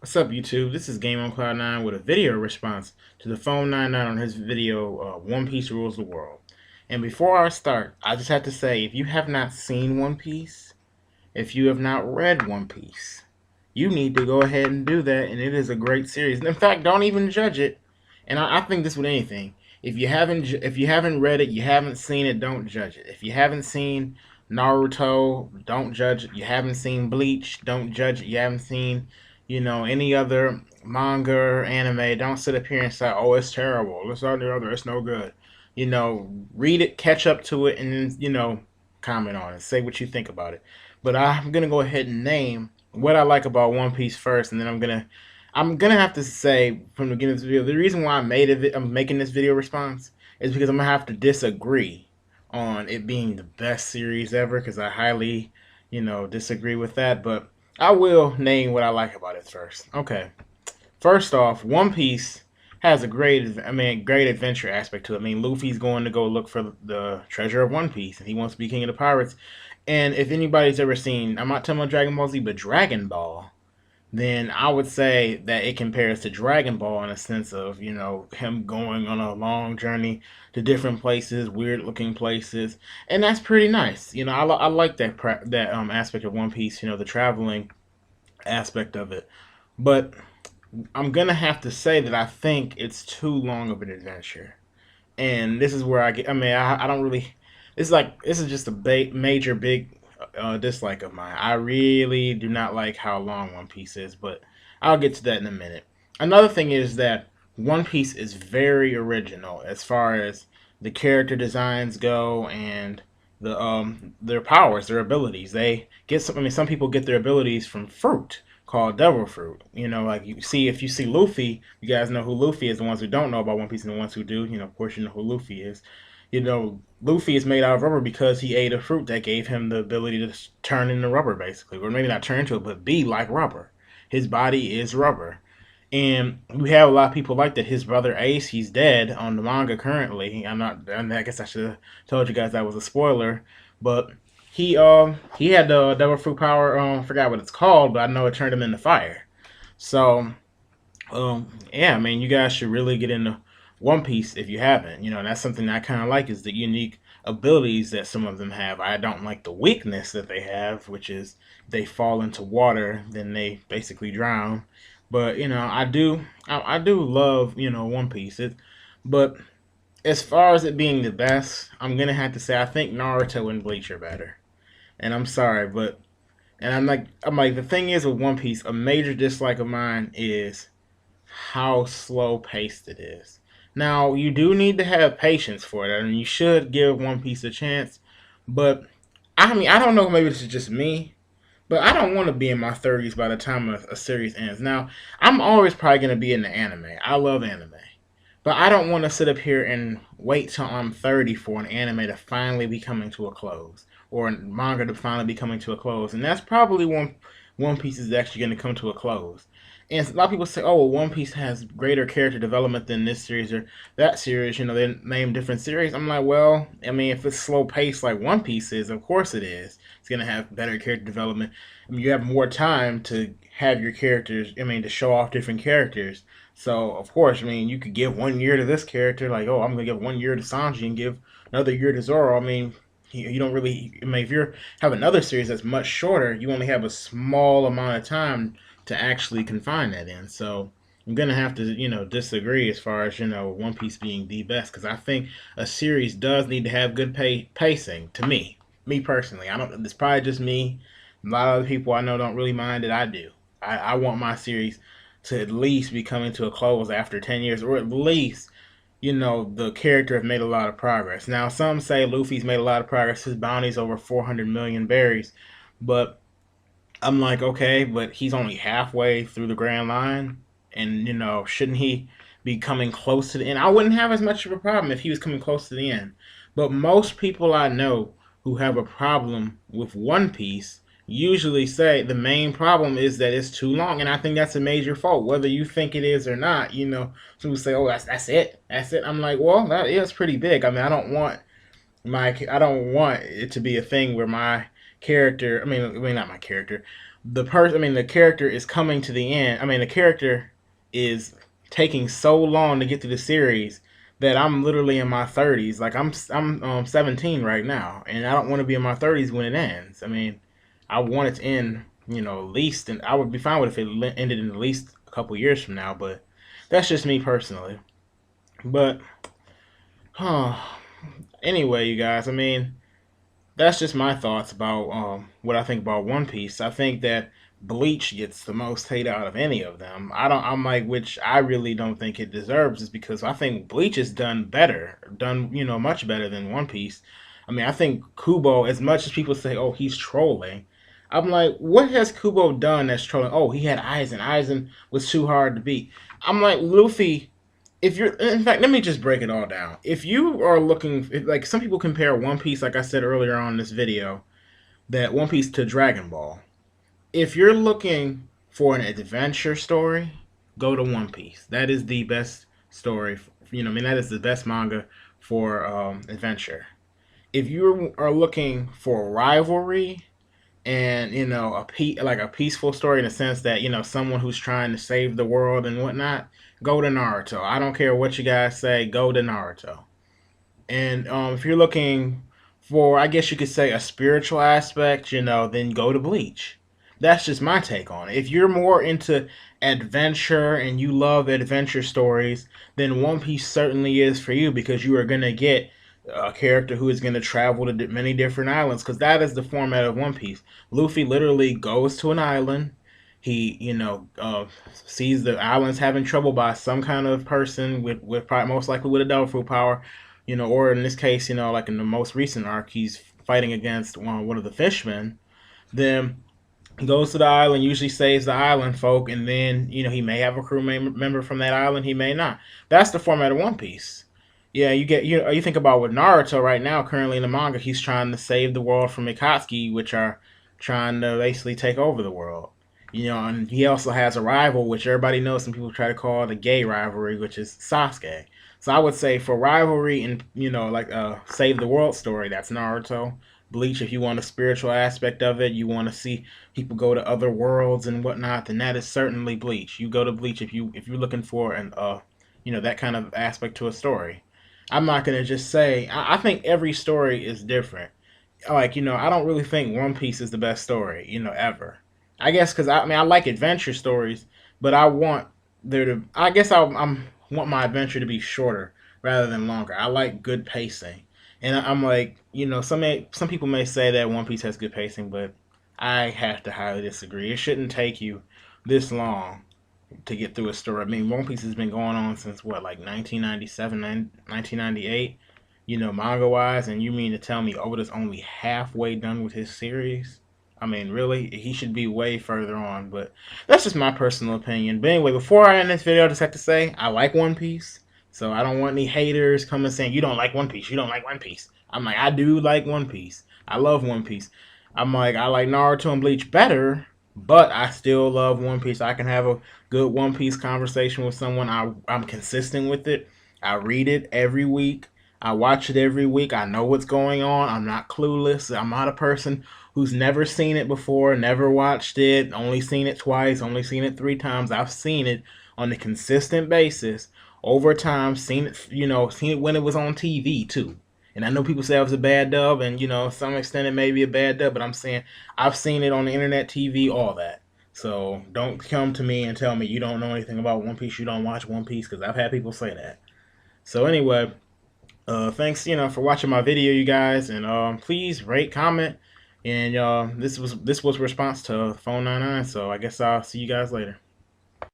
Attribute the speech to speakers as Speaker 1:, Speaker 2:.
Speaker 1: What's up, YouTube? This is Game on Cloud 9 with a video response to the Phone 99 on his video, One Piece Rules the World. And before I start, I just have to say, if you have not seen One Piece, if you have not read One Piece, you need to go ahead and do that, and it is a great series. In fact, don't even judge it. And I think this with anything. If you haven't read it, you haven't seen it, don't judge it. If you haven't seen Naruto, don't judge it. You haven't seen Bleach, don't judge it. You haven't seen, any other manga or anime, don't sit up here and say, "Oh, it's terrible. It's on the other. It's no good." Read it, catch up to it, and then comment on it. Say what you think about it. But I'm gonna go ahead and name what I like about One Piece first, and then I'm gonna have to say from the beginning of this video, the reason why I'm making this video response is because I'm gonna have to disagree on it being the best series ever, because I highly, disagree with that. But I will name what I like about it first. Okay, first off, One Piece has a great adventure aspect to it. I mean, Luffy's going to go look for the treasure of One Piece, and he wants to be king of the pirates. And if anybody's ever seen, I'm not talking about Dragon Ball Z, but Dragon Ball, then I would say that it compares to Dragon Ball in a sense of, him going on a long journey to different places, weird looking places, and that's pretty nice. I like that aspect of One Piece, the traveling aspect of it. But I'm gonna have to say that I think it's too long of an adventure, and this is where I get. I mean, I don't really. This is just a major big dislike of mine. I really do not like how long One Piece is, but I'll get to that in a minute. Another thing is that One Piece is very original as far as the character designs go and their powers, their abilities. They get some. I mean, some people get their abilities from fruit called devil fruit. Like if you see Luffy, you guys know who Luffy is. The ones who don't know about One Piece and the ones who do, of course, you know who Luffy is. Luffy is made out of rubber because he ate a fruit that gave him the ability to turn into rubber, basically. Or maybe not turn into it, but be like rubber. His body is rubber. And we have a lot of people like that. His brother Ace, he's dead on the manga currently. I guess I should have told you guys that was a spoiler. But he had the devil fruit power. I forgot what it's called, but I know it turned him into fire. So yeah, I mean, you guys should really get into One Piece if you haven't. That's something I kind of like is the unique abilities that some of them have. I don't like the weakness that they have, which is they fall into water, then they basically drown. But I do love One Piece. But as far as it being the best, I'm gonna have to say I think Naruto and Bleach are better. And I'm sorry, but and I'm like the thing is with One Piece, a major dislike of mine is how slow paced it is. Now, you do need to have patience for it, and you should give One Piece a chance. But I mean, I don't know. Maybe this is just me, but I don't want to be in my 30s by the time a series ends. Now, I'm always probably going to be in the anime. I love anime. But I don't want to sit up here and wait till I'm 30 for an anime to finally be coming to a close, or a manga to finally be coming to a close. And that's probably One Piece is actually going to come to a close. And a lot of people say, "Oh, well, One Piece has greater character development than this series or that series." They name different series. I'm like, well, I mean, if it's slow paced like One Piece is, of course it is. It's gonna have better character development. I mean, you have more time to have your characters. I mean, to show off different characters. So of course, I mean, you could give 1 year to this character, like, oh, I'm gonna give 1 year to Sanji and give another year to Zoro. I mean, you don't really. I mean, if you have another series that's much shorter, you only have a small amount of time to actually confine that in. So I'm gonna have to, disagree as far as One Piece being the best, because I think a series does need to have good pacing. To me personally, I don't. It's probably just me. A lot of other people I know don't really mind it. I do. I want my series to at least be coming to a close after 10 years, or at least the character have made a lot of progress. Now, some say Luffy's made a lot of progress. His bounty's over 400 million berries, but I'm like, okay, but he's only halfway through the Grand Line, and shouldn't he be coming close to the end? I wouldn't have as much of a problem if he was coming close to the end. But most people I know who have a problem with One Piece usually say the main problem is that it's too long, and I think that's a major fault, whether you think it is or not. Some people say, "Oh, that's it." I'm like, well, that is pretty big. I mean, I don't want it to be a thing where my character, I mean not my character, the character is coming to the end. I mean, the character is taking so long to get through the series that I'm literally in my 30s. Like I'm 17 right now, and I don't want to be in my 30s when it ends. I mean, I want it to end, at least, and I would be fine with if it ended in at least a couple years from now. But that's just me personally. But, huh. Anyway, you guys, I mean, that's just my thoughts about what I think about One Piece. I think that Bleach gets the most hate out of any of them. I don't. I'm like, which I really don't think it deserves, is because I think Bleach is done better, done much better than One Piece. I mean, I think Kubo, as much as people say, oh, he's trolling. I'm like, what has Kubo done that's trolling? Oh, he had Aizen. Aizen was too hard to beat. I'm like, Luffy, if you're, in fact, let me just break it all down. If you are looking, like, some people compare One Piece, like I said earlier on in this video, that One Piece to Dragon Ball. If you're looking for an adventure story, go to One Piece. That is the best story. I mean, that is the best manga for adventure. If you are looking for rivalry and like a peaceful story, in the sense that someone who's trying to save the world and whatnot, go to Naruto. I don't care what you guys say, go to Naruto. And if you're looking for, I guess you could say, a spiritual aspect, then go to Bleach. That's just my take on it. If you're more into adventure and you love adventure stories, then One Piece certainly is for you, because you are going to get a character who is going to travel to many different islands, because that is the format of One Piece. Luffy literally goes to an island. He, sees the islands having trouble by some kind of person with probably most likely with a devil fruit power, or in this case, like in the most recent arc, he's fighting against one of the fishmen. Then goes to the island, usually saves the island folk, and then he may have a crew member from that island, he may not. That's the format of One Piece. Yeah, you think about with Naruto right now, currently in the manga, he's trying to save the world from Akatsuki, which are trying to basically take over the world. And he also has a rival, which everybody knows. Some people try to call it a gay rivalry, which is Sasuke. So I would say for rivalry and like a save the world story, that's Naruto. Bleach, if you want a spiritual aspect of it, you want to see people go to other worlds and whatnot, then that is certainly Bleach. You go to Bleach if you're looking for an that kind of aspect to a story. I'm not gonna just say, I think every story is different. Like, I don't really think One Piece is the best story, ever. I guess because I mean I like adventure stories, but I want there to. I guess I'm want my adventure to be shorter rather than longer. I like good pacing, and I'm like, some people may say that One Piece has good pacing, but I have to highly disagree. It shouldn't take you this long to get through a story. I mean, One Piece has been going on since what, like 1997, 1998, manga wise, and you mean to tell me Oda's only halfway done with his series? I mean, really? He should be way further on, but that's just my personal opinion. But anyway, before I end this video, I just have to say I like One Piece, so I don't want any haters coming saying you don't like One Piece, you don't like One Piece. I'm like, I do like One Piece. I love One Piece. I'm like, I like Naruto and Bleach better, but I still love One Piece. I can have a good One Piece conversation with someone. I'm consistent with it. I read it every week. I watch it every week. I know what's going on. I'm not clueless. I'm not a person who's never seen it before, never watched it, only seen it twice, only seen it 3 times. I've seen it on a consistent basis over time. Seen it, seen it when it was on TV too. And I know people say it was a bad dub, and to some extent it may be a bad dub, but I'm saying I've seen it on the internet, TV, all that. So don't come to me and tell me you don't know anything about One Piece, you don't watch One Piece, because I've had people say that. So anyway, thanks for watching my video, you guys, and please rate, comment, and this was response to Phone 99. So I guess I'll see you guys later.